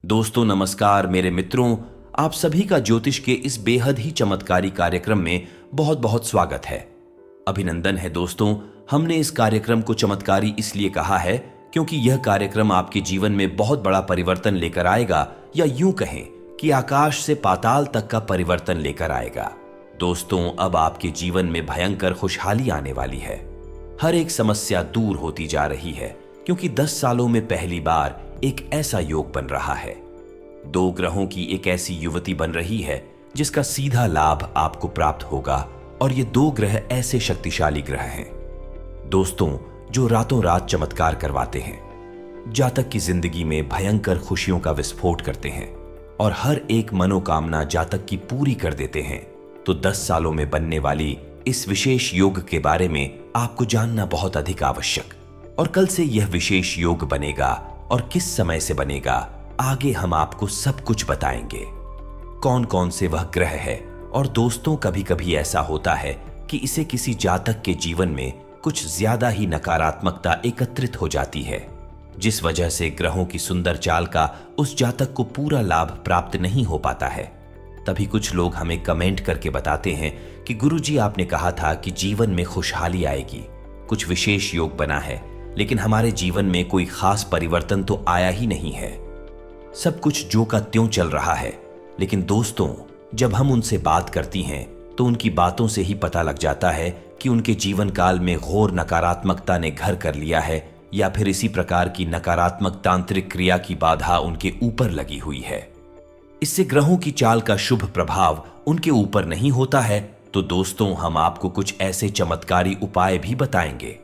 दोस्तों नमस्कार। मेरे मित्रों, आप सभी का ज्योतिष के इस बेहद ही चमत्कारी कार्यक्रम में बहुत बहुत स्वागत है। अभिनंदन है दोस्तों। हमने इस कार्यक्रम को चमत्कारी इसलिए कहा है क्योंकि यह कार्यक्रम आपके जीवन में बहुत बड़ा परिवर्तन लेकर आएगा, या यूं कहें कि आकाश से पाताल तक का परिवर्तन लेकर आएगा। दोस्तों, अब आपके जीवन में भयंकर खुशहाली आने वाली है। हर एक समस्या दूर होती जा रही है क्योंकि 10 सालों में पहली बार एक ऐसा योग बन रहा है। 2 ग्रहों की एक ऐसी युवती बन रही है जिसका सीधा लाभ आपको प्राप्त होगा, और ये 2 ग्रह ऐसे शक्तिशाली ग्रह हैं दोस्तों जो रातों रात चमत्कार करवाते हैं, जातक की जिंदगी में भयंकर खुशियों का विस्फोट करते हैं और हर एक मनोकामना जातक की पूरी कर देते हैं। तो 10 सालों में बनने वाली इस विशेष योग के बारे में आपको जानना बहुत अधिक आवश्यक। और कल से यह विशेष योग बनेगा और किस समय से बनेगा, आगे हम आपको सब कुछ बताएंगे। कौन कौन से वह ग्रह है, और दोस्तों कभी कभी ऐसा होता है कि इसे किसी जातक के जीवन में कुछ ज्यादा ही नकारात्मकता एकत्रित हो जाती है, जिस वजह से ग्रहों की सुंदर चाल का उस जातक को पूरा लाभ प्राप्त नहीं हो पाता है। तभी कुछ लोग हमें कमेंट करके बताते हैं कि गुरुजी, आपने कहा था कि जीवन में खुशहाली आएगी, कुछ विशेष योग बना है, लेकिन हमारे जीवन में कोई खास परिवर्तन तो आया ही नहीं है। सब कुछ जो का त्यों चल रहा है। लेकिन दोस्तों, जब हम उनसे बात करती हैं तो उनकी बातों से ही पता लग जाता है कि उनके जीवन काल में घोर नकारात्मकता ने घर कर लिया है, या फिर इसी प्रकार की नकारात्मक तांत्रिक क्रिया की बाधा उनके ऊपर लगी हुई है। इससे ग्रहों की चाल का शुभ प्रभाव उनके ऊपर नहीं होता है। तो दोस्तों, हम आपको कुछ ऐसे चमत्कारी उपाय भी बताएंगे।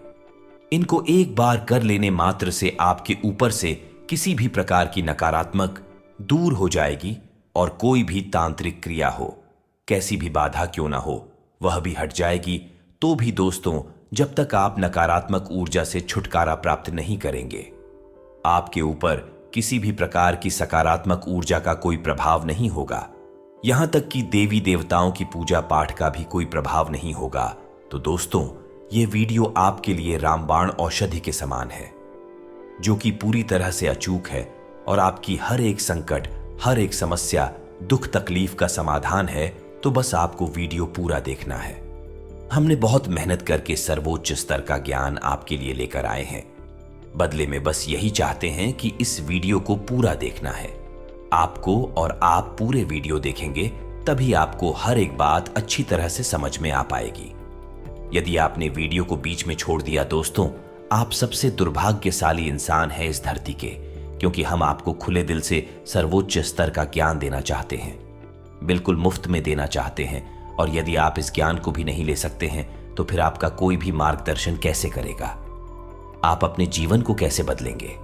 इनको एक बार कर लेने मात्र से आपके ऊपर से किसी भी प्रकार की नकारात्मक दूर हो जाएगी, और कोई भी तांत्रिक क्रिया हो, कैसी भी बाधा क्यों ना हो, वह भी हट जाएगी। तो भी दोस्तों, जब तक आप नकारात्मक ऊर्जा से छुटकारा प्राप्त नहीं करेंगे, आपके ऊपर किसी भी प्रकार की सकारात्मक ऊर्जा का कोई प्रभाव नहीं होगा। यहां तक कि देवी देवताओं की पूजा पाठ का भी कोई प्रभाव नहीं होगा। तो दोस्तों, ये वीडियो आपके लिए रामबाण औषधि के समान है, जो कि पूरी तरह से अचूक है और आपकी हर एक संकट, हर एक समस्या, दुख तकलीफ का समाधान है। तो बस आपको वीडियो पूरा देखना है। हमने बहुत मेहनत करके सर्वोच्च स्तर का ज्ञान आपके लिए लेकर आए हैं। बदले में बस यही चाहते हैं कि इस वीडियो को पूरा देखना है आपको, और आप पूरे वीडियो देखेंगे तभी आपको हर एक बात अच्छी तरह से समझ में आ पाएगी। यदि आपने वीडियो को बीच में छोड़ दिया दोस्तों, आप सबसे दुर्भाग्यशाली इंसान हैं इस धरती के, क्योंकि हम आपको खुले दिल से सर्वोच्च स्तर का ज्ञान देना चाहते हैं, बिल्कुल मुफ्त में देना चाहते हैं। और यदि आप इस ज्ञान को भी नहीं ले सकते हैं तो फिर आपका कोई भी मार्गदर्शन कैसे करेगा? आप अपने जीवन को कैसे बदलेंगे?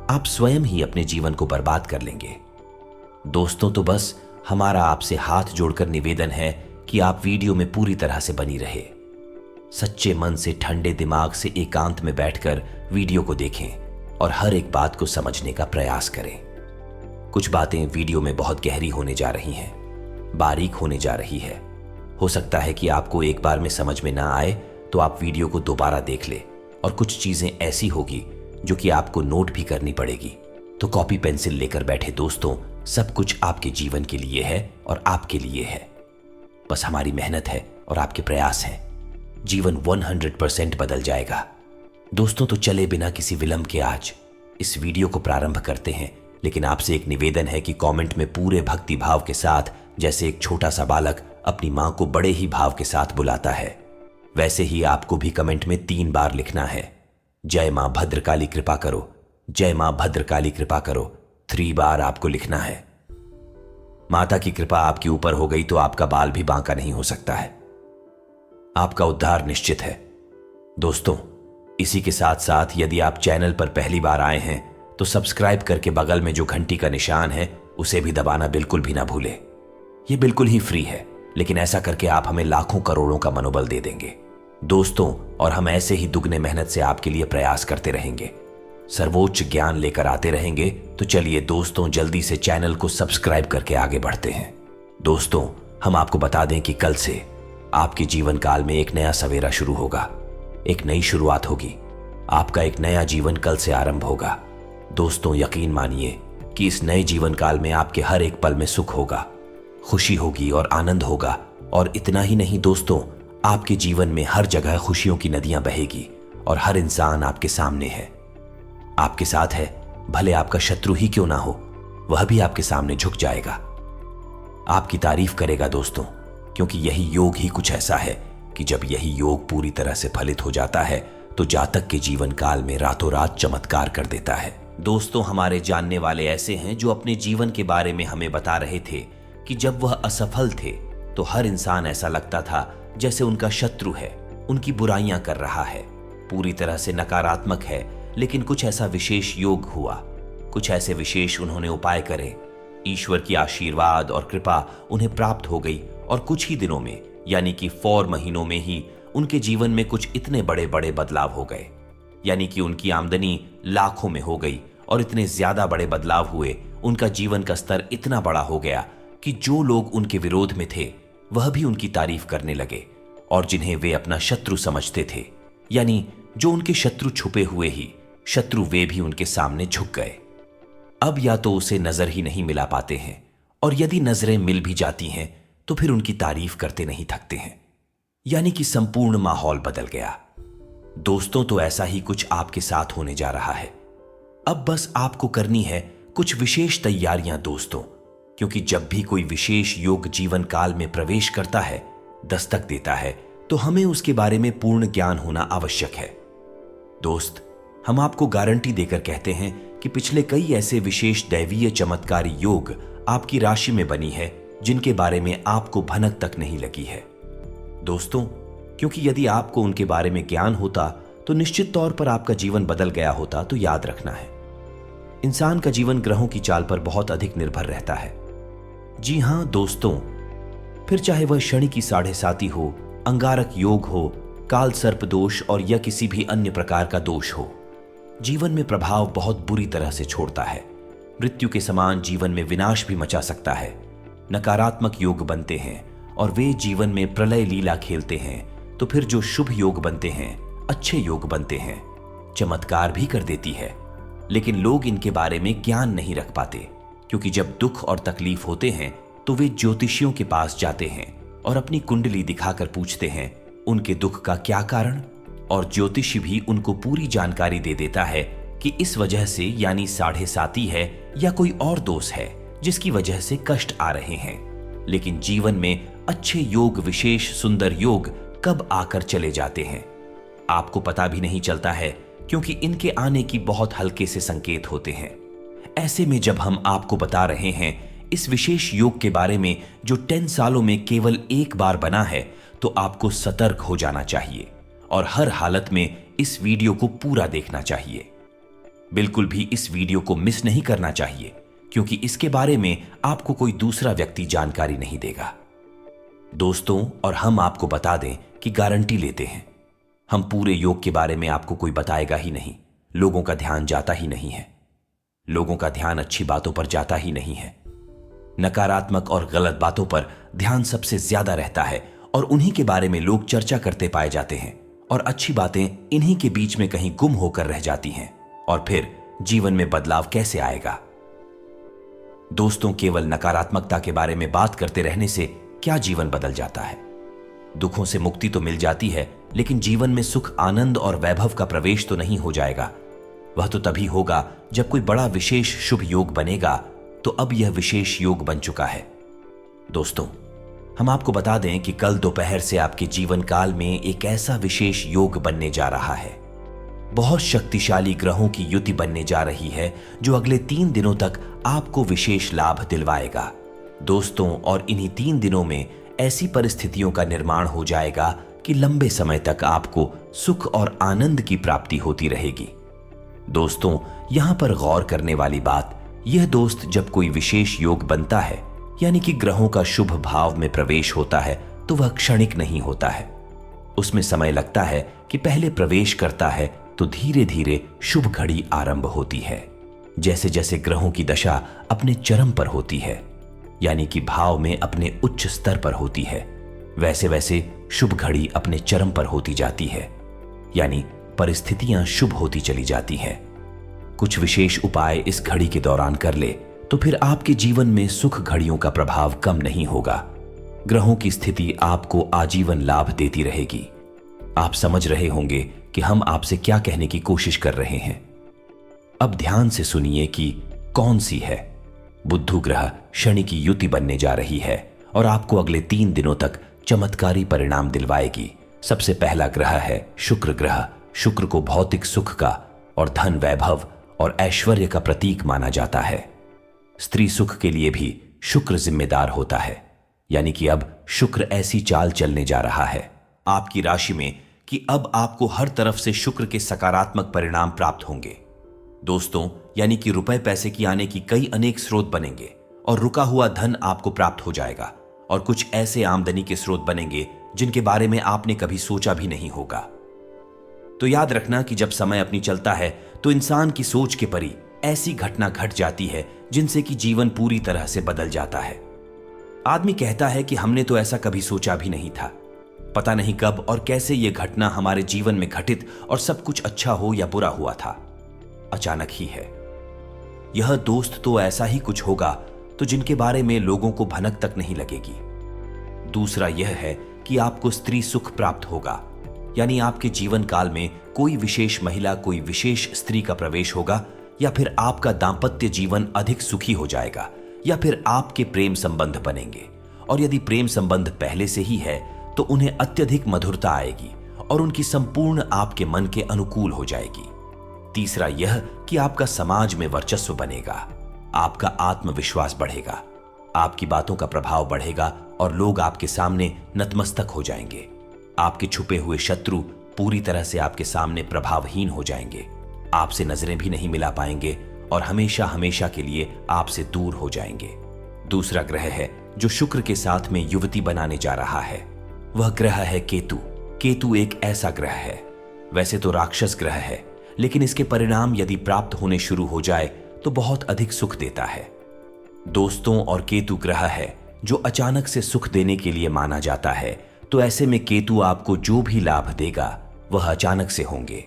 आप स्वयं ही अपने जीवन को बर्बाद कर लेंगे। दोस्तों, तो बस हमारा आपसे हाथ जोड़कर निवेदन है कि आप वीडियो में पूरी तरह से बनी रहे। सच्चे मन से, ठंडे दिमाग से एकांत में बैठकर वीडियो को देखें और हर एक बात को समझने का प्रयास करें। कुछ बातें वीडियो में बहुत गहरी होने जा रही हैं, बारीक होने जा रही है। हो सकता है कि आपको एक बार में समझ में ना आए, तो आप वीडियो को दोबारा देख ले, और कुछ चीजें ऐसी होगी जो कि आपको नोट भी करनी पड़ेगी। तो कॉपी पेंसिल लेकर बैठे दोस्तों, सब कुछ आपके जीवन के लिए है और आपके लिए है। बस हमारी मेहनत है और आपके प्रयास हैं। जीवन 100% बदल जाएगा। दोस्तों, तो चले बिना किसी विलंब के आज इस वीडियो को प्रारंभ करते हैं। लेकिन आपसे एक निवेदन है कि कमेंट में पूरे भक्ति भाव के साथ, जैसे एक छोटा सा बालक अपनी मां को बड़े ही भाव के साथ बुलाता है, वैसे ही आपको भी कमेंट में 3 बार लिखना है, जय मां भद्रकाली कृपा करो, जय मां भद्रकाली कृपा करो। 3 बार आपको लिखना है। माता की कृपा आपके ऊपर हो गई तो आपका बाल भी बांका नहीं हो सकता है, आपका उद्धार निश्चित है। दोस्तों, इसी के साथ साथ यदि आप चैनल पर पहली बार आए हैं तो सब्सक्राइब करके बगल में जो घंटी का निशान है उसे भी दबाना बिल्कुल भी ना भूले। ये बिल्कुल ही फ्री है, लेकिन ऐसा करके आप हमें लाखों करोड़ों का मनोबल दे देंगे दोस्तों, और हम ऐसे ही दुगने मेहनत से आपके लिए प्रयास करते रहेंगे, सर्वोच्च ज्ञान लेकर आते रहेंगे। तो चलिए दोस्तों, जल्दी से चैनल को सब्सक्राइब करके आगे बढ़ते हैं। दोस्तों, हम आपको बता दें कि कल से आपके जीवन काल में एक नया सवेरा शुरू होगा, एक नई शुरुआत होगी। आपका एक नया जीवन कल से आरंभ होगा। दोस्तों, यकीन मानिए कि इस नए जीवन काल में आपके हर एक पल में सुख होगा, खुशी होगी और आनंद होगा। और इतना ही नहीं दोस्तों, आपके जीवन में हर जगह खुशियों की नदियां बहेगी और हर इंसान आपके सामने है, आपके साथ है। भले आपका शत्रु ही क्यों ना हो, वह भी आपके सामने झुक जाएगा, आपकी तारीफ करेगा दोस्तों। क्योंकि यही योग ही कुछ ऐसा है कि जब यही योग पूरी तरह से फलित हो जाता है तो जातक के जीवन काल में रातों रात चमत्कार कर देता है। दोस्तों, हमारे जानने वाले ऐसे हैं जो अपने जीवन के बारे में हमें बता रहे थे कि जब वह असफल थे तो हर इंसान ऐसा लगता था जैसे उनका शत्रु है, उनकी बुराइयां कर रहा है, पूरी तरह से नकारात्मक है। लेकिन कुछ ऐसा विशेष योग हुआ, कुछ ऐसे विशेष उन्होंने उपाय करे, ईश्वर की आशीर्वाद और कृपा उन्हें प्राप्त हो गई और कुछ ही दिनों में यानी कि 4 महीनों में ही उनके जीवन में कुछ इतने बड़े बड़े बदलाव हो गए। यानी कि उनकी आमदनी लाखों में हो गई और इतने ज्यादा बड़े बदलाव हुए, उनका जीवन का स्तर इतना बड़ा हो गया कि जो लोग उनके विरोध में थे वह भी उनकी तारीफ करने लगे, और जिन्हें वे अपना शत्रु समझते थे, यानी जो उनके शत्रु छुपे हुए ही शत्रु, वे भी उनके सामने झुक गए। अब या तो उसे नजर ही नहीं मिला पाते हैं, और यदि नजरें मिल भी जाती हैं तो फिर उनकी तारीफ करते नहीं थकते हैं। यानी कि संपूर्ण माहौल बदल गया। दोस्तों, तो ऐसा ही कुछ आपके साथ होने जा रहा है। अब बस आपको करनी है कुछ विशेष तैयारियां दोस्तों, क्योंकि जब भी कोई विशेष योग जीवन काल में प्रवेश करता है, दस्तक देता है, तो हमें उसके बारे में पूर्ण ज्ञान होना आवश्यक है। दोस्त, हम आपको गारंटी देकर कहते हैं कि पिछले कई ऐसे विशेष दैवीय चमत्कारी योग आपकी राशि में बनी है जिनके बारे में आपको भनक तक नहीं लगी है। दोस्तों, क्योंकि यदि आपको उनके बारे में ज्ञान होता तो निश्चित तौर पर आपका जीवन बदल गया होता। तो याद रखना है, इंसान का जीवन ग्रहों की चाल पर बहुत अधिक निर्भर रहता है। जी हां दोस्तों, फिर चाहे वह शनि की 7.5 हो, अंगारक योग हो, काल सर्प दोष और या किसी भी अन्य प्रकार का दोष हो, जीवन में प्रभाव बहुत बुरी तरह से छोड़ता है। मृत्यु के समान जीवन में विनाश भी मचा सकता है। नकारात्मक योग बनते हैं और वे जीवन में प्रलय लीला खेलते हैं, तो फिर जो शुभ योग बनते हैं, अच्छे योग बनते हैं, चमत्कार भी कर देती है। लेकिन लोग इनके बारे में ज्ञान नहीं रख पाते, क्योंकि जब दुख और तकलीफ होते हैं तो वे ज्योतिषियों के पास जाते हैं और अपनी कुंडली दिखाकर पूछते हैं उनके दुख का क्या कारण, और ज्योतिषी भी उनको पूरी जानकारी दे देता है कि इस वजह से, यानी 7.5 है या कोई और दोष है जिसकी वजह से कष्ट आ रहे हैं। लेकिन जीवन में अच्छे योग, विशेष सुंदर योग कब आकर चले जाते हैं आपको पता भी नहीं चलता है, क्योंकि इनके आने की बहुत हल्के से संकेत होते हैं। ऐसे में जब हम आपको बता रहे हैं इस विशेष योग के बारे में जो 10 सालों में केवल एक बार बना है, तो आपको सतर्क हो जाना चाहिए और हर हालत में इस वीडियो को पूरा देखना चाहिए। बिल्कुल भी इस वीडियो को मिस नहीं करना चाहिए, क्योंकि इसके बारे में आपको कोई दूसरा व्यक्ति जानकारी नहीं देगा दोस्तों। और हम आपको बता दें कि गारंटी लेते हैं, हम पूरे योग के बारे में आपको कोई बताएगा ही नहीं। लोगों का ध्यान जाता ही नहीं है, लोगों का ध्यान अच्छी बातों पर जाता ही नहीं है। नकारात्मक और गलत बातों पर ध्यान सबसे ज्यादा रहता है और उन्हीं के बारे में लोग चर्चा करते पाए जाते हैं, और अच्छी बातें इन्हीं के बीच में कहीं गुम होकर रह जाती हैं। और फिर जीवन में बदलाव कैसे आएगा दोस्तों? केवल नकारात्मकता के बारे में बात करते रहने से क्या जीवन बदल जाता है? दुखों से मुक्ति तो मिल जाती है, लेकिन जीवन में सुख, आनंद और वैभव का प्रवेश तो नहीं हो जाएगा। वह तो तभी होगा जब कोई बड़ा विशेष शुभ योग बनेगा। तो अब यह विशेष योग बन चुका है दोस्तों। हम आपको बता दें कि कल दोपहर से आपके जीवन काल में एक ऐसा विशेष योग बनने जा रहा है। बहुत शक्तिशाली ग्रहों की युति बनने जा रही है जो अगले 3 दिनों तक आपको विशेष लाभ दिलवाएगा दोस्तों। और इन्हीं 3 दिनों में ऐसी परिस्थितियों का निर्माण हो जाएगा कि लंबे समय तक आपको सुख और आनंद की प्राप्ति होती रहेगी दोस्तों। यहां पर गौर करने वाली बात यह दोस्त, जब कोई विशेष योग बनता है, यानी कि ग्रहों का शुभ भाव में प्रवेश होता है, तो वह क्षणिक नहीं होता है। उसमें समय लगता है कि पहले प्रवेश करता है तो धीरे धीरे शुभ घड़ी आरंभ होती है। जैसे जैसे ग्रहों की दशा अपने चरम पर होती है, यानी कि भाव में अपने उच्च स्तर पर होती है, वैसे वैसे शुभ घड़ी अपने चरम पर होती जाती है, यानी परिस्थितियां शुभ होती चली जाती हैं। कुछ विशेष उपाय इस घड़ी के दौरान कर ले तो फिर आपके जीवन में सुख घड़ियों का प्रभाव कम नहीं होगा। ग्रहों की स्थिति आपको आजीवन लाभ देती रहेगी। आप समझ रहे होंगे कि हम आपसे क्या कहने की कोशिश कर रहे हैं। अब ध्यान से सुनिए कि कौन सी है। बुध ग्रह शनि की युति बनने जा रही है और आपको अगले 3 दिनों तक चमत्कारी परिणाम दिलवाएगी। सबसे पहला ग्रह है शुक्र ग्रह। शुक्र को भौतिक सुख का और धन वैभव और ऐश्वर्य का प्रतीक माना जाता है। स्त्री सुख के लिए भी शुक्र जिम्मेदार होता है, यानी कि अब शुक्र ऐसी चाल चलने जा रहा है आपकी राशि में कि अब आपको हर तरफ से शुक्र के सकारात्मक परिणाम प्राप्त होंगे। दोस्तों, यानी कि रुपए पैसे की आने की कई अनेक स्रोत बनेंगे और रुका हुआ धन आपको प्राप्त हो जाएगा और कुछ ऐसे आमदनी के स्रोत बनेंगे जिनके बारे में आपने कभी सोचा भी नहीं होगा। तो याद रखना कि जब समय अपनी चलता है तो इंसान की सोच के परी ऐसी घटना घट जाती है जिनसे कि जीवन पूरी तरह से बदल जाता है। आदमी कहता है कि हमने तो ऐसा कभी सोचा भी नहीं था। पता नहीं कब और कैसे यह घटना हमारे जीवन में घटित और सब कुछ अच्छा हो या बुरा हुआ था, अचानक ही है। यह दोस्त तो ऐसा ही कुछ होगा तो जिनके बारे में लोगों को भनक तक नहीं लगेगी। दूसरा यह है कि आपको स्त्री सुख प्राप्त होगा, यानी आपके जीवन काल में कोई विशेष महिला, कोई विशेष स्त्री का प्रवेश होगा, या फिर आपका दांपत्य जीवन अधिक सुखी हो जाएगा, या फिर आपके प्रेम संबंध बनेंगे। और यदि प्रेम संबंध पहले से ही है तो उन्हें अत्यधिक मधुरता आएगी और उनकी संपूर्ण आपके मन के अनुकूल हो जाएगी। तीसरा यह कि आपका समाज में वर्चस्व बनेगा, आपका आत्मविश्वास बढ़ेगा, आपकी बातों का प्रभाव बढ़ेगा और लोग आपके सामने नतमस्तक हो जाएंगे। आपके छुपे हुए शत्रु पूरी तरह से आपके सामने प्रभावहीन हो जाएंगे, आपसे नजरें भी नहीं मिला पाएंगे और हमेशा हमेशा के लिए आपसे दूर हो जाएंगे। दूसरा ग्रह है जो शुक्र के साथ में युवती बनाने जा रहा है, वह ग्रह है केतु। केतु एक ऐसा ग्रह है, वैसे तो राक्षस ग्रह है, लेकिन इसके परिणाम यदि प्राप्त होने शुरू हो जाए तो बहुत अधिक सुख देता है। दोस्तों, और केतु ग्रह है जो अचानक से सुख देने के लिए माना जाता है, तो ऐसे में केतु आपको जो भी लाभ देगा वह अचानक से होंगे।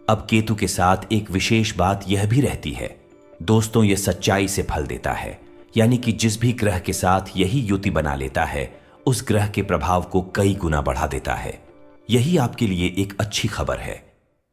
अब केतु के साथ एक विशेष बात यह भी रहती है, दोस्तों, यह सच्चाई से फल देता है, यानी कि जिस भी ग्रह के साथ यही युति बना लेता है उस ग्रह के प्रभाव को कई गुना बढ़ा देता है। यही आपके लिए एक अच्छी खबर है।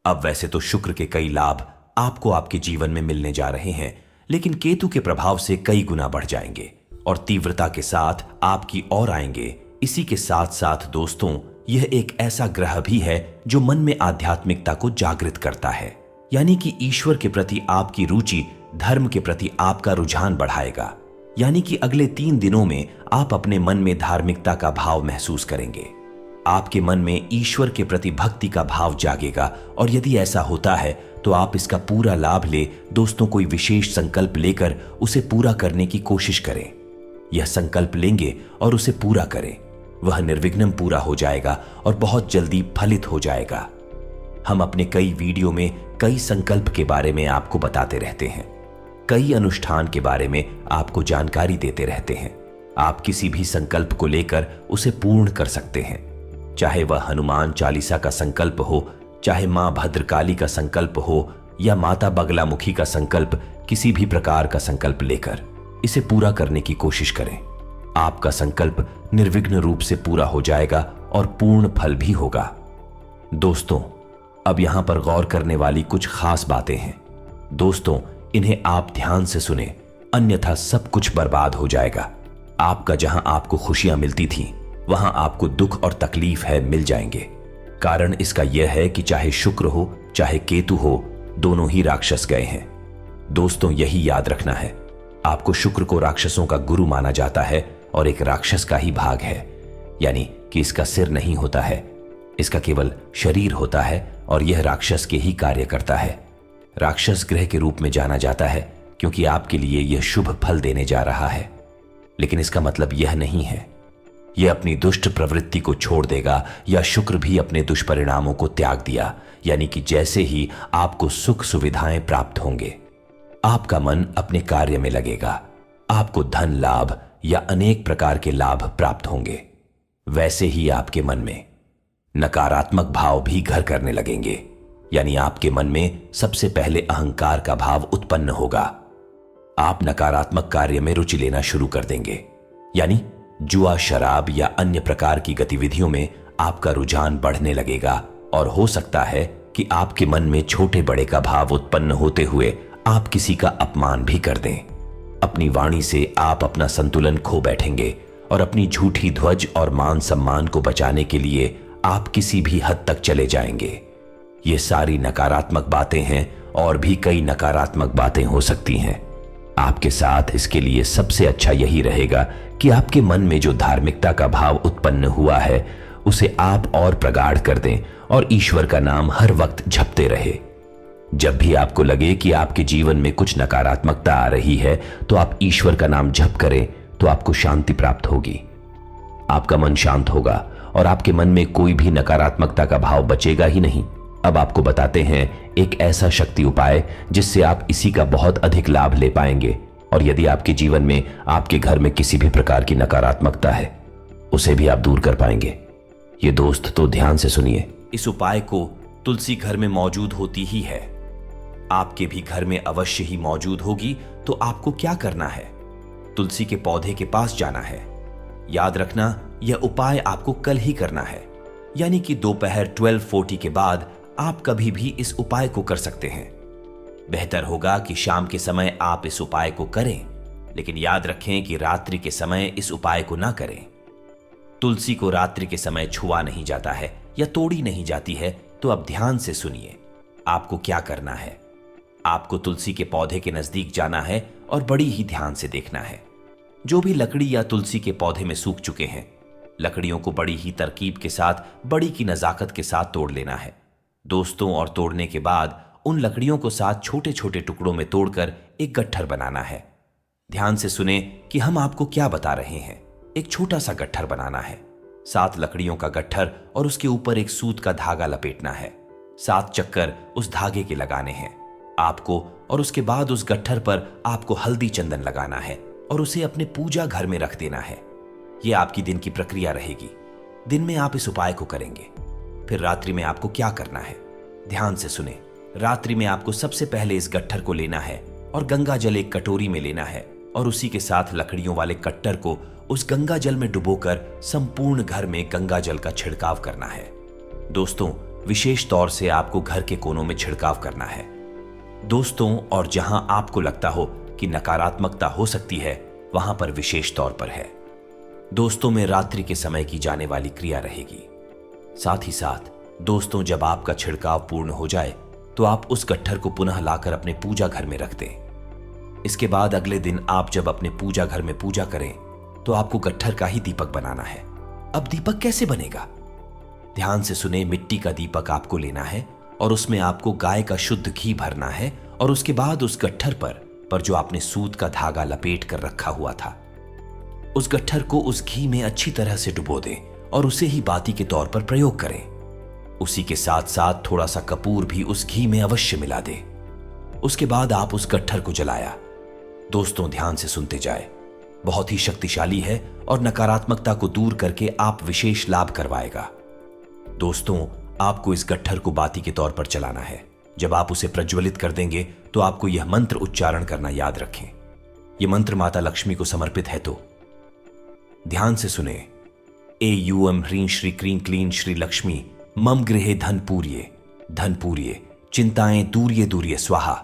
अब वैसे तो शुक्र के कई लाभ आपको आपके जीवन में मिलने जा रहे हैं, लेकिन केतु के प्रभाव से कई गुना बढ़ जाएंगे और तीव्रता के साथ आपकी ओर आएंगे। इसी के साथ साथ दोस्तों, यह एक ऐसा ग्रह भी है जो मन में आध्यात्मिकता को जागृत करता है, यानी कि ईश्वर के प्रति आपकी रुचि, धर्म के प्रति आपका रुझान बढ़ाएगा। यानी कि अगले 3 दिनों में आप अपने मन में धार्मिकता का भाव महसूस करेंगे, आपके मन में ईश्वर के प्रति भक्ति का भाव जागेगा। और यदि ऐसा होता है तो आप इसका पूरा लाभ ले। दोस्तों, कोई विशेष संकल्प लेकर उसे पूरा करने की कोशिश करें। यह संकल्प लेंगे और उसे पूरा करें, वह निर्विघ्न पूरा हो जाएगा और बहुत जल्दी फलित हो जाएगा। हम अपने कई वीडियो में कई संकल्प के बारे में आपको बताते रहते हैं, कई अनुष्ठान के बारे में आपको जानकारी देते रहते हैं। आप किसी भी संकल्प को लेकर उसे पूर्ण कर सकते हैं, चाहे वह हनुमान चालीसा का संकल्प हो, चाहे मां भद्रकाली का संकल्प हो, या माता बगलामुखी का संकल्प। किसी भी प्रकार का संकल्प लेकर इसे पूरा करने की कोशिश करें। आपका संकल्प निर्विघ्न रूप से पूरा हो जाएगा और पूर्ण फल भी होगा। दोस्तों, अब यहां पर गौर करने वाली कुछ खास बातें हैं। दोस्तों, इन्हें आप ध्यान से सुने, अन्यथा सब कुछ बर्बाद हो जाएगा। आपका जहां आपको खुशियां मिलती थीं, वहां आपको दुख और तकलीफ है मिल जाएंगे। कारण इसका यह है कि चाहे शुक्र हो चाहे केतु हो, दोनों ही राक्षस गए हैं। दोस्तों, यही याद रखना है, आपको शुक्र को राक्षसों का गुरु माना जाता है और एक राक्षस का ही भाग है, यानी कि इसका सिर नहीं होता है, इसका केवल शरीर होता है और यह राक्षस के ही कार्य करता है। राक्षस ग्रह के रूप में जाना जाता है क्योंकि आपके लिए यह शुभ फल देने जा रहा है, लेकिन इसका मतलब यह नहीं है यह अपनी दुष्ट प्रवृत्ति को छोड़ देगा, या शुक्र भी अपने दुष्परिणामों को त्याग दिया, यानी कि जैसे ही आपको सुख सुविधाएं प्राप्त होंगे, आपका मन अपने कार्य में लगेगा, आपको धन लाभ या अनेक प्रकार के लाभ प्राप्त होंगे, वैसे ही आपके मन में नकारात्मक भाव भी घर करने लगेंगे, यानी आपके मन में सबसे पहले अहंकार का भाव उत्पन्न होगा। आप नकारात्मक कार्य में रुचि लेना शुरू कर देंगे। यानी जुआ, शराब या अन्य प्रकार की गतिविधियों में आपका रुझान बढ़ने लगेगा और हो सकता है कि आपके मन में छोटे बड़े का भाव उत्पन्न होते हुए आप किसी का अपमान भी कर दें। अपनी वाणी से आप अपना संतुलन खो बैठेंगे और अपनी झूठी ध्वज और मान सम्मान को बचाने के लिए आप किसी भी हद तक चले जाएंगे। ये सारी नकारात्मक बातें हैं और भी कई नकारात्मक बातें हो सकती हैं। आपके साथ इसके लिए सबसे अच्छा यही रहेगा कि आपके मन में जो धार्मिकता का भाव उत्पन्न हुआ है उसे आप और प्रगाढ़ कर दें और ईश्वर का नाम हर वक्त जपते रहे। जब भी आपको लगे कि आपके जीवन में कुछ नकारात्मकता आ रही है तो आप ईश्वर का नाम जप करें तो आपको शांति प्राप्त होगी। आपका मन शांत होगा और आपके मन में कोई भी नकारात्मकता का भाव बचेगा ही नहीं। अब आपको बताते हैं एक ऐसा शक्ति उपाय जिससे आप इसी का बहुत अधिक लाभ ले पाएंगे। और यदि आपके जीवन में, आपके घर में किसी भी प्रकार की नकारात्मकता है, उसे भी आप दूर कर पाएंगे। ये दोस्त तो ध्यान से सुनिए। इस उपाय को तुलसी घर में मौजूद होती ही है, आपके भी घर में अवश्य ही मौजूद होगी। तो आपको क्या करना है? तुलसी के पौधे के पास जाना है। याद रखना, यह उपाय आपको कल ही करना है, यानी कि दोपहर 12:40 के बाद आप कभी भी इस उपाय को कर सकते हैं। बेहतर होगा कि शाम के समय आप इस उपाय को करें, लेकिन याद रखें कि रात्रि के समय इस उपाय को ना करें। तुलसी को रात्रि के समय छुआ नहीं जाता है या तोड़ी नहीं जाती है। तो अब ध्यान से सुनिए, आपको क्या करना है। आपको तुलसी के पौधे के नजदीक जाना है और बड़ी ही ध्यान से देखना है। जो भी लकड़ी या तुलसी के पौधे में सूख चुके हैं, लकड़ियों को बड़ी ही तरकीब के साथ, बड़ी की नजाकत के साथ तोड़ लेना है दोस्तों। और तोड़ने के बाद उन लकड़ियों को साथ छोटे छोटे टुकड़ों में तोड़कर एक गट्ठर बनाना है। ध्यान से सुने कि हम आपको क्या बता रहे हैं। एक छोटा सा गट्ठर बनाना है, 7 लकड़ियों का गट्ठर, और उसके ऊपर एक सूत का धागा लपेटना है। 7 चक्कर उस धागे के लगाने हैं आपको, और उसके बाद उस गट्ठर पर आपको हल्दी चंदन लगाना है और उसे अपने पूजा घर में रख देना है। यह आपकी दिन की प्रक्रिया रहेगी। दिन में आप इस उपाय को करेंगे। फिर रात्रि में आपको क्या करना है, ध्यान से सुने। रात्रि में आपको सबसे पहले इस गट्ठर को लेना है और गंगा जल एक कटोरी में लेना है और उसी के साथ लकड़ियों वाले कट्टर को उस गंगा जल में डुबोकर संपूर्ण घर में गंगा जल का छिड़काव करना है। दोस्तों, विशेष तौर से आपको घर के कोनों में छिड़काव करना है दोस्तों, और जहां आपको लगता हो कि नकारात्मकता हो सकती है वहां पर विशेष तौर पर है। दोस्तों में रात्रि के समय की जाने वाली क्रिया रहेगी। साथ ही साथ दोस्तों, जब आपका छिड़काव पूर्ण हो जाए तो आप उस गट्ठर को पुनः लाकर अपने पूजा घर में रख दें। इसके बाद अगले दिन आप जब अपने पूजा घर में पूजा करें तो आपको गट्ठर का ही दीपक बनाना है। अब दीपक कैसे बनेगा, ध्यान से सुने। मिट्टी का दीपक आपको लेना है और उसमें आपको गाय का शुद्ध घी भरना है और उसके बाद उस गट्ठर पर जो आपने सूत का धागा लपेट कर रखा हुआ था, उस गट्ठर को उस घी में अच्छी तरह से डुबो दें और उसे ही बाती के तौर पर प्रयोग करें। उसी के साथ साथ थोड़ा सा कपूर भी उस घी में अवश्य मिला दें। उसके बाद आप उस गट्ठर को जलाया। दोस्तों, ध्यान से सुनते जाए, बहुत ही शक्तिशाली है और नकारात्मकता को दूर करके आप विशेष लाभ करवाएगा। दोस्तों, आपको इस गट्ठर को बाती के तौर पर चलाना है। जब आप उसे प्रज्वलित कर देंगे तो आपको यह मंत्र उच्चारण करना याद रखें। यह मंत्र माता लक्ष्मी को समर्पित है। तो ध्यान से सुने। एयूएम ह्रीं श्री क्रीं क्लीं श्री लक्ष्मी मम गृहे धन पूर्ये चिंताएं दूर्ये दूर्ये स्वाहा।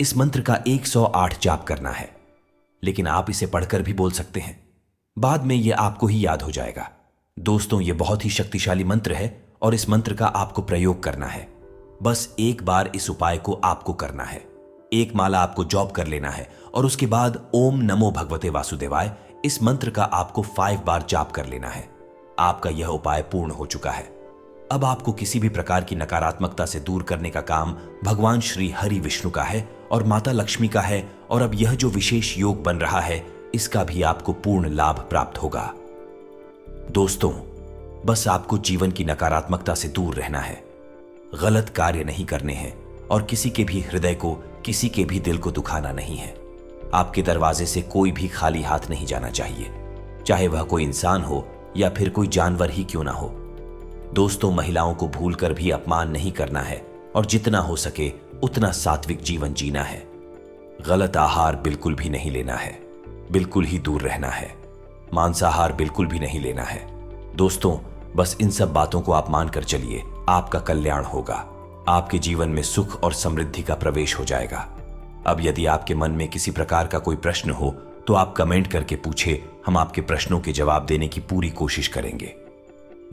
इस मंत्र का 108 जाप करना है, लेकिन आप इसे पढ़कर भी बोल सकते हैं। बाद में यह आपको ही याद हो जाएगा। दोस्तों, यह बहुत ही शक्तिशाली मंत्र है और इस मंत्र का आपको प्रयोग करना है। बस एक बार इस उपाय को आपको करना है। एक माला आपको जॉब कर लेना है और उसके बाद ओम नमो भगवते वासुदेवाय इस मंत्र का आपको 5 बार जाप कर लेना है। आपका यह उपाय पूर्ण हो चुका है। अब आपको किसी भी प्रकार की नकारात्मकता से दूर करने का काम भगवान श्री हरि विष्णु का है और माता लक्ष्मी का है। और अब यह जो विशेष योग बन रहा है, इसका भी आपको पूर्ण लाभ प्राप्त होगा। दोस्तों, बस आपको जीवन की नकारात्मकता से दूर रहना है, गलत कार्य नहीं करने हैं और किसी के भी हृदय को, किसी के भी दिल को दुखाना नहीं है। आपके दरवाजे से कोई भी खाली हाथ नहीं जाना चाहिए, चाहे वह कोई इंसान हो या फिर कोई जानवर ही क्यों ना हो। दोस्तों, महिलाओं को भूलकर भी अपमान नहीं करना है और जितना हो सके उतना सात्विक जीवन जीना है। गलत आहार बिल्कुल भी नहीं लेना है, बिल्कुल ही दूर रहना है। मांसाहार बिल्कुल भी नहीं लेना है। दोस्तों, बस इन सब बातों को आप मानकर चलिए, आपका कल्याण होगा। आपके जीवन में सुख और समृद्धि का प्रवेश हो जाएगा। अब यदि आपके मन में किसी प्रकार का कोई प्रश्न हो तो आप कमेंट करके पूछे, हम आपके प्रश्नों के जवाब देने की पूरी कोशिश करेंगे।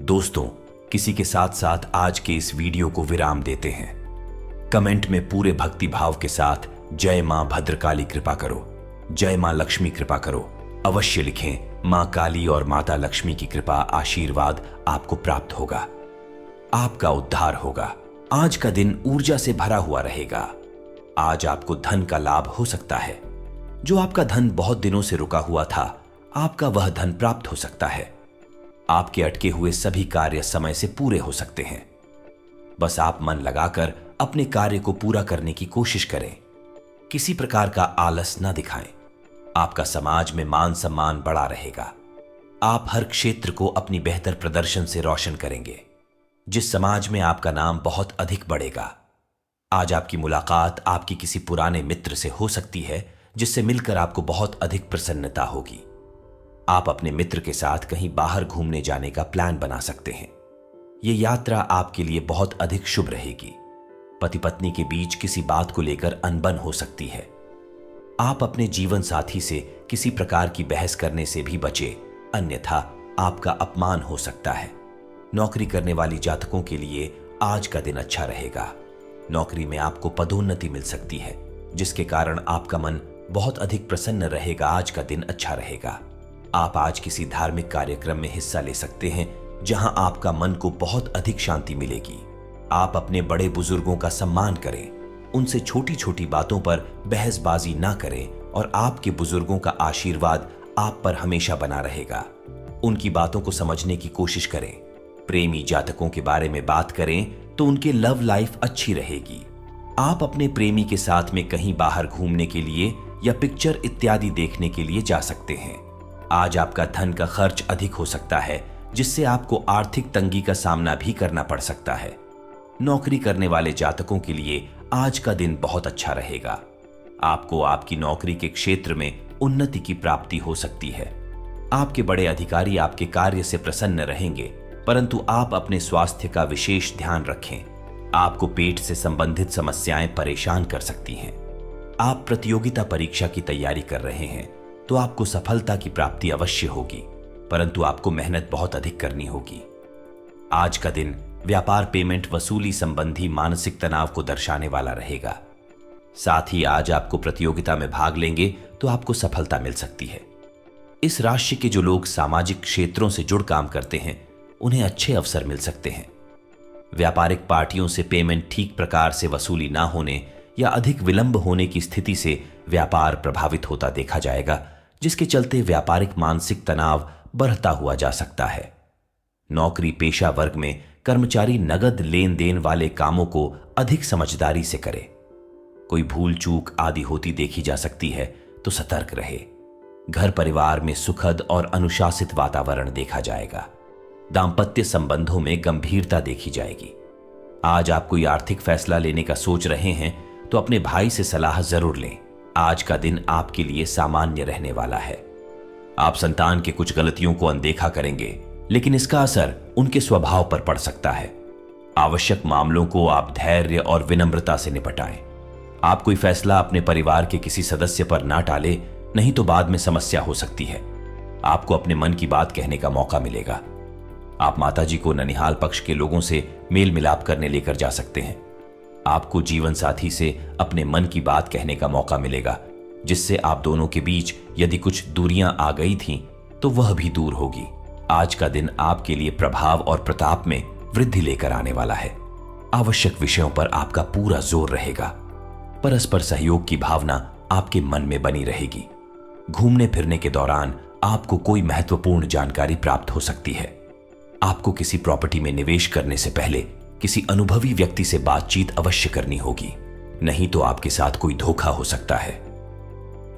दोस्तों, किसी के साथ साथ आज के इस वीडियो को विराम देते हैं। कमेंट में पूरे भक्ति भाव के साथ जय मां भद्रकाली कृपा करो, जय मां लक्ष्मी कृपा करो अवश्य लिखें। मां काली और माता लक्ष्मी की कृपा आशीर्वाद आपको प्राप्त होगा, आपका उद्धार होगा। आज का दिन ऊर्जा से भरा हुआ रहेगा। आज आपको धन का लाभ हो सकता है। जो आपका धन बहुत दिनों से रुका हुआ था, आपका वह धन प्राप्त हो सकता है। आपके अटके हुए सभी कार्य समय से पूरे हो सकते हैं। बस आप मन लगाकर अपने कार्य को पूरा करने की कोशिश करें। किसी प्रकार का आलस न दिखाएं। आपका समाज में मान सम्मान बढ़ा रहेगा। आप हर क्षेत्र को अपनी बेहतर प्रदर्शन से रोशन करेंगे, जिस समाज में आपका नाम बहुत अधिक बढ़ेगा। आज आपकी मुलाकात आपकी किसी पुराने मित्र से हो सकती है, जिससे मिलकर आपको बहुत अधिक प्रसन्नता होगी। आप अपने मित्र के साथ कहीं बाहर घूमने जाने का प्लान बना सकते हैं। यह यात्रा आपके लिए बहुत अधिक शुभ रहेगी। पति पत्नी के बीच किसी बात को लेकर अनबन हो सकती है। आप अपने जीवन साथी से किसी प्रकार की बहस करने से भी बचे, अन्यथा आपका अपमान हो सकता है। नौकरी करने वाली जातकों के लिए आज का दिन अच्छा रहेगा। नौकरी में आपको पदोन्नति मिल सकती है, जिसके कारण आपका मन बहुत अधिक प्रसन्न रहेगा। आज का दिन अच्छा रहेगा। आप आज किसी धार्मिक कार्यक्रम में हिस्सा ले सकते हैं, जहां आपका मन को बहुत अधिक शांति मिलेगी। आप अपने बड़े बुजुर्गों का सम्मान करें, उनसे छोटी छोटी बातों पर बहसबाजी ना करें और आपके बुजुर्गों का आशीर्वाद आप पर हमेशा बना रहेगा। उनकी बातों को समझने की कोशिश करें। प्रेमी जातकों के बारे में बात करें तो उनके लव लाइफ अच्छी रहेगी। आप अपने प्रेमी के साथ में कहीं बाहर घूमने के लिए या पिक्चर इत्यादि देखने के लिए जा सकते हैं। आज आपका धन का खर्च अधिक हो सकता है, जिससे आपको आर्थिक तंगी का सामना भी करना पड़ सकता है। नौकरी करने वाले जातकों के लिए आज का दिन बहुत अच्छा रहेगा। आपको आपकी नौकरी के क्षेत्र में उन्नति की प्राप्ति हो सकती है। आपके बड़े अधिकारी आपके कार्य से प्रसन्न रहेंगे, परंतु आप अपने स्वास्थ्य का विशेष ध्यान रखें। आपको पेट से संबंधित समस्याएं परेशान कर सकती हैं। आप प्रतियोगिता परीक्षा की तैयारी कर रहे हैं तो आपको सफलता की प्राप्ति अवश्य होगी, परंतु आपको मेहनत बहुत अधिक करनी होगी। आज का दिन व्यापार, पेमेंट, वसूली संबंधी मानसिक तनाव को दर्शाने वाला रहेगा। साथ ही आज आपको प्रतियोगिता में भाग लेंगे तो आपको सफलता मिल सकती है। इस राशि के जो लोग सामाजिक क्षेत्रों से जुड़ काम करते हैं, उन्हें अच्छे अवसर मिल सकते हैं। व्यापारिक पार्टियों से पेमेंट ठीक प्रकार से वसूली ना होने या अधिक विलंब होने की स्थिति से व्यापार प्रभावित होता देखा जाएगा, जिसके चलते व्यापारिक मानसिक तनाव बढ़ता हुआ जा सकता है। नौकरी पेशा वर्ग में कर्मचारी नगद लेन देन वाले कामों को अधिक समझदारी से करे। कोई भूल चूक आदि होती देखी जा सकती है तो सतर्क रहे। घर परिवार में सुखद और अनुशासित वातावरण देखा जाएगा। दांपत्य संबंधों में गंभीरता देखी जाएगी। आज आप कोई आर्थिक फैसला लेने का सोच रहे हैं तो अपने भाई से सलाह जरूर लें। आज का दिन आपके लिए सामान्य रहने वाला है। आप संतान के कुछ गलतियों को अनदेखा करेंगे, लेकिन इसका असर उनके स्वभाव पर पड़ सकता है। आवश्यक मामलों को आप धैर्य और विनम्रता से निपटाएं। आप कोई फैसला अपने परिवार के किसी सदस्य पर ना टालें, नहीं तो बाद में समस्या हो सकती है। आपको अपने मन की बात कहने का मौका मिलेगा। आप माताजी को ननिहाल पक्ष के लोगों से मेल मिलाप करने लेकर जा सकते हैं। आपको जीवन साथी से अपने मन की बात कहने का मौका मिलेगा, जिससे आप दोनों के बीच यदि कुछ दूरियां आ गई थीं तो वह भी दूर होगी। आज का दिन आपके लिए प्रभाव और प्रताप में वृद्धि लेकर आने वाला है। आवश्यक विषयों पर आपका पूरा जोर रहेगा। परस्पर सहयोग की भावना आपके मन में बनी रहेगी। घूमने फिरने के दौरान आपको कोई महत्वपूर्ण जानकारी प्राप्त हो सकती है। आपको किसी प्रॉपर्टी में निवेश करने से पहले किसी अनुभवी व्यक्ति से बातचीत अवश्य करनी होगी, नहीं तो आपके साथ कोई धोखा हो सकता है।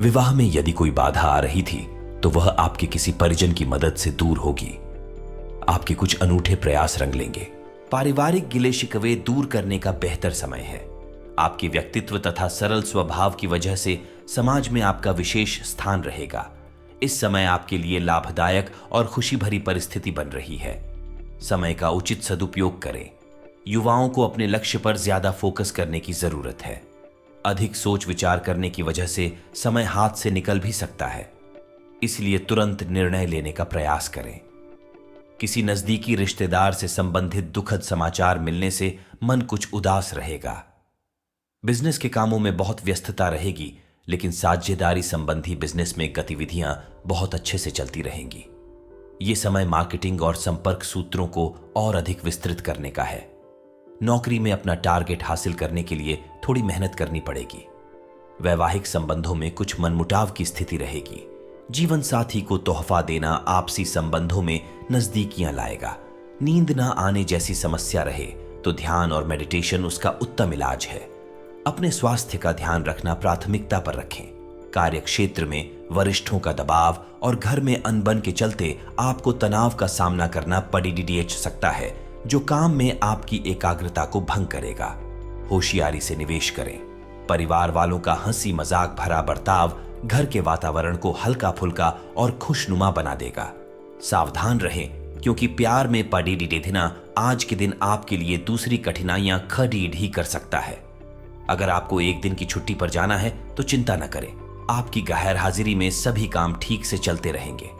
विवाह में यदि कोई बाधा आ रही थी तो वह आपके किसी परिजन की मदद से दूर होगी। आपके कुछ अनूठे प्रयास रंग लेंगे। पारिवारिक गिले शिकवे दूर करने का बेहतर समय है। आपके व्यक्तित्व तथा सरल स्वभाव की वजह से समाज में आपका विशेष स्थान रहेगा। इस समय आपके लिए लाभदायक और खुशी भरी परिस्थिति बन रही है। समय का उचित सदुपयोग करें। युवाओं को अपने लक्ष्य पर ज्यादा फोकस करने की जरूरत है। अधिक सोच विचार करने की वजह से समय हाथ से निकल भी सकता है, इसलिए तुरंत निर्णय लेने का प्रयास करें। किसी नजदीकी रिश्तेदार से संबंधित दुखद समाचार मिलने से मन कुछ उदास रहेगा। बिजनेस के कामों में बहुत व्यस्तता रहेगी, लेकिन साझेदारी संबंधी बिजनेस में गतिविधियां बहुत अच्छे से चलती रहेंगी। ये समय मार्केटिंग और संपर्क सूत्रों को और अधिक विस्तृत करने का है। नौकरी में अपना टारगेट हासिल करने के लिए थोड़ी मेहनत करनी पड़ेगी। वैवाहिक संबंधों में कुछ मनमुटाव की स्थिति रहेगी। जीवन साथी को तोहफा देना आपसी संबंधों में नजदीकियां लाएगा। नींद ना आने जैसी समस्या रहे तो ध्यान और मेडिटेशन उसका उत्तम इलाज है। अपने स्वास्थ्य का ध्यान रखना प्राथमिकता पर रखें। कार्य क्षेत्र में वरिष्ठों का दबाव और घर में अनबन के चलते आपको तनाव का सामना करना पड़ सकता है, जो काम में आपकी एकाग्रता को भंग करेगा। होशियारी से निवेश करें। परिवार वालों का हंसी मजाक भरा बर्ताव घर के वातावरण को हल्का फुल्का और खुशनुमा बना देगा। सावधान रहें, क्योंकि प्यार में पड़ीडिना आज के दिन आपके लिए दूसरी कठिनाइयां खड़ी ही कर सकता है। अगर आपको एक दिन की छुट्टी पर जाना है तो चिंता न करें। आपकी गैर हाजिरी में सभी काम ठीक से चलते रहेंगे,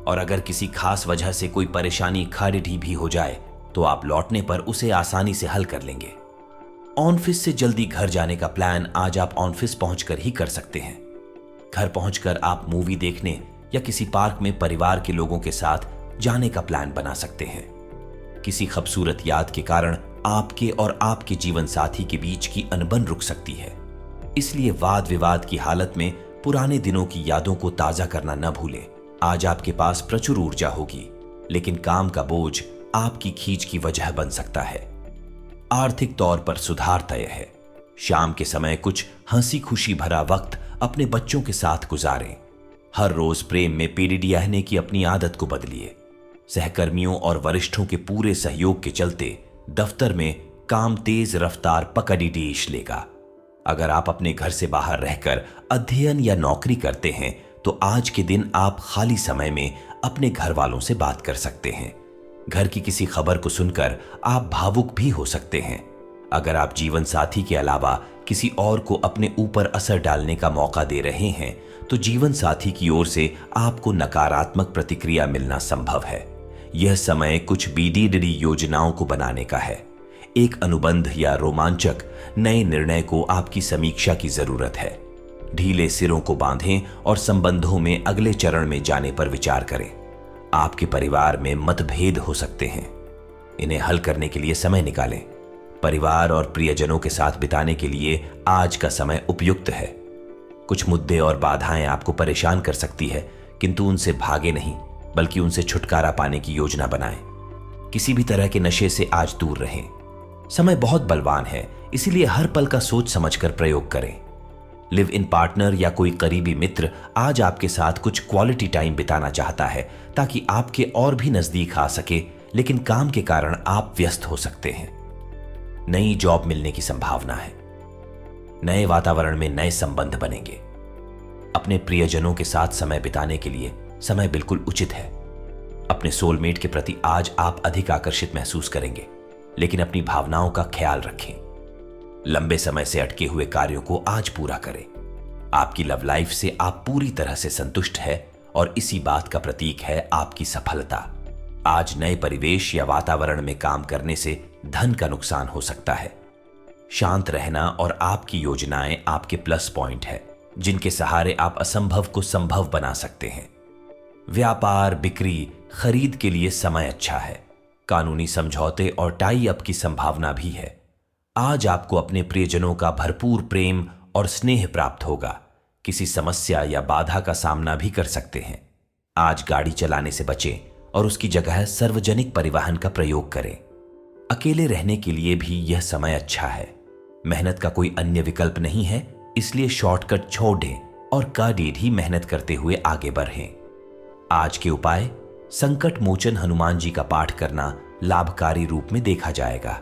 और अगर किसी खास वजह से कोई परेशानी खड़ी भी हो जाए तो आप लौटने पर उसे आसानी से हल कर लेंगे। ऑफिस से जल्दी घर जाने का प्लान आज आप ऑफिस पहुंचकर ही कर सकते हैं। घर पहुंचकर आप मूवी देखने या किसी पार्क में परिवार के लोगों के साथ जाने का प्लान बना सकते हैं। किसी खूबसूरत याद के कारण आपके और आपके जीवन साथी के बीच की अनबन रुक सकती है, इसलिए वाद विवाद की हालत में पुराने दिनों की यादों को ताजा करना न भूलें। आज आपके पास प्रचुर ऊर्जा होगी, लेकिन काम का बोझ आपकी खींच की वजह बन सकता है। आर्थिक तौर पर सुधार तय है। शाम के समय कुछ हंसी खुशी भरा वक्त अपने बच्चों के साथ गुजारें। हर रोज प्रेम में रहने की अपनी आदत को बदलिए। सहकर्मियों और वरिष्ठों के पूरे सहयोग के चलते दफ्तर में काम तेज रफ्तार पकड़ी लेगा। अगर आप अपने घर से बाहर रहकर अध्ययन या नौकरी करते हैं तो आज के दिन आप खाली समय में अपने घर वालों से बात कर सकते हैं। घर की किसी खबर को सुनकर आप भावुक भी हो सकते हैं। अगर आप जीवन साथी के अलावा किसी और को अपने ऊपर असर डालने का मौका दे रहे हैं तो जीवन साथी की ओर से आपको नकारात्मक प्रतिक्रिया मिलना संभव है। यह समय कुछ बीडी योजनाओं को बनाने का है। एक अनुबंध या रोमांचक नए निर्णय को आपकी समीक्षा की जरूरत है। ढीले सिरों को बांधें और संबंधों में अगले चरण में जाने पर विचार करें। आपके परिवार में मतभेद हो सकते हैं, इन्हें हल करने के लिए समय निकालें। परिवार और प्रियजनों के साथ बिताने के लिए आज का समय उपयुक्त है। कुछ मुद्दे और बाधाएं आपको परेशान कर सकती है, किंतु उनसे भागे नहीं, बल्कि उनसे छुटकारा पाने की योजना बनाएं। किसी भी तरह के नशे से आज दूर रहें। समय बहुत बलवान है, इसीलिए हर पल का सोच समझकर प्रयोग करें। लिव इन पार्टनर या कोई करीबी मित्र आज आपके साथ कुछ क्वालिटी टाइम बिताना चाहता है, ताकि आपके और भी नजदीक आ सके, लेकिन काम के कारण आप व्यस्त हो सकते हैं। नई जॉब मिलने की संभावना है। नए वातावरण में नए संबंध बनेंगे। अपने प्रियजनों के साथ समय बिताने के लिए समय बिल्कुल उचित है। अपने सोलमेट के प्रति आज आप अधिक आकर्षित महसूस करेंगे, लेकिन अपनी भावनाओं का ख्याल रखें। लंबे समय से अटके हुए कार्यों को आज पूरा करें। आपकी लव लाइफ से आप पूरी तरह से संतुष्ट है और इसी बात का प्रतीक है आपकी सफलता। आज नए परिवेश या वातावरण में काम करने से धन का नुकसान हो सकता है। शांत रहना और आपकी योजनाएं आपके प्लस पॉइंट है, जिनके सहारे आप असंभव को संभव बना सकते हैं। व्यापार, बिक्री, खरीद के लिए समय अच्छा है। कानूनी समझौते और टाई अप की संभावना भी है। आज आपको अपने प्रियजनों का भरपूर प्रेम और स्नेह प्राप्त होगा। किसी समस्या या बाधा का सामना भी कर सकते हैं। आज गाड़ी चलाने से बचें और उसकी जगह सार्वजनिक परिवहन का प्रयोग करें। अकेले रहने के लिए भी यह समय अच्छा है। मेहनत का कोई अन्य विकल्प नहीं है, इसलिए शॉर्टकट छोड़ दें और काडीड ही मेहनत करते हुए आगे बढ़ें। आज के उपाय: संकट मोचन हनुमान जी का पाठ करना लाभकारी रूप में देखा जाएगा।